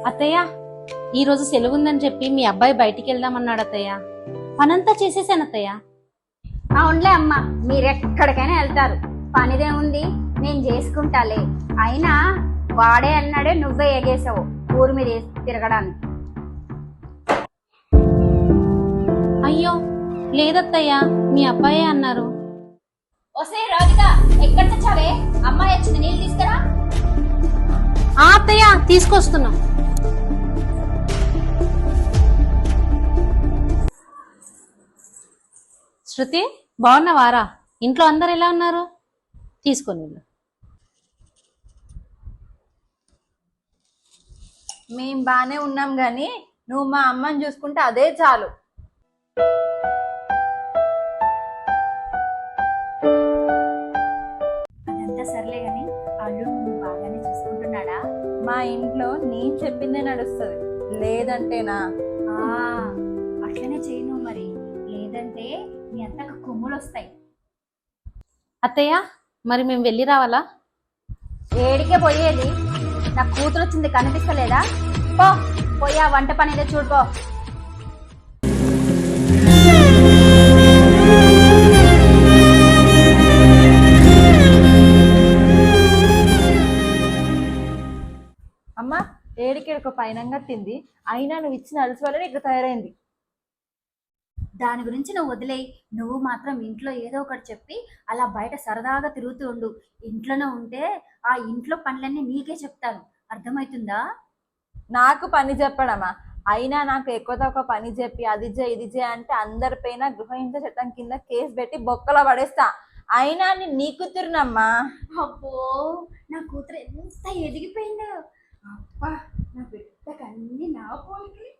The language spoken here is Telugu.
అత్తయ్య, ఈ రోజు సెలవు ఉందని చెప్పి మీ అబ్బాయి బయటికి వెళ్దామన్నాడు అత్తయ్య. పనంతా చేసేసాను అత్తయ్య. అవునులే అమ్మ, మీరెక్కడికైనా వెళ్తారు, పనిదే ఉంది, నేను చేసుకుంటాలే. అయినా వాడే అన్నాడే నువ్వే ఎగేసావు ఊరి మీద తిరగడానికి. అయ్యో లేదత్తయ్య, మీ అబ్బాయే అన్నారు. ఒసే రాధిక, ఎక్కడ తెచ్చావే? అమ్మాయి వచ్చింది, నీళ్ళు తీసుకురా. ఆ అత్తయ్య, తీసుకొస్తున్నా. శృతి, బాగున్నావారా? ఇంట్లో అందరు ఎలా ఉన్నారు? తీసుకొని వెళ్ళు. మేం బానే ఉన్నాం గాని నువ్వు మా అమ్మని చూసుకుంటే అదే చాలు. అదంతా సర్లే గాని అల్లుడు నువ్వు బాగానే చూసుకుంటున్నాడా? మా ఇంట్లో నేను చెప్పిందే నడుస్తుంది, లేదంటేనా? అట్లనే చేయను మరి, లేదంటే మీ అంతకు కొమ్ములు వస్తాయి. అత్తయ్య, మరి మేము వెళ్ళి రావాలా? ఏడికే పోయేది? నా కూతురు వచ్చింది కనిపిస్తలేదా? పో, పోయి ఆ వంట పని ఏదో చూడుకో. అమ్మ, ఏడికేడుకో పైన కట్టింది, అయినా నువ్వు ఇచ్చిన అలసి వల్ల ఇట్లా తయారైంది. దాని గురించి నువ్వు వదిలేయి. నువ్వు మాత్రం ఇంట్లో ఏదో ఒకటి చెప్పి అలా బయట సరదాగా తిరుగుతూ ఉండు. ఇంట్లోనే ఉంటే ఆ ఇంట్లో పనులన్నీ నీకే చెప్తాను, అర్థమవుతుందా? నాకు పని చెప్పడమా? అయినా నాకు ఎక్కువ తక్కువ పని చెప్పి అది చేయి ఇది చేయి అంటే అందరిపైన గృహహింస చట్టం కింద కేసు పెట్టి బొక్కలో పడేస్తా. అయినా నీ కూతురునమ్మా. అబ్బో, నా కూతురు ఎంత ఎదిగిపోయిందో! అబ్బా, నా బిడ్డకు అన్ని నా పోలికలే.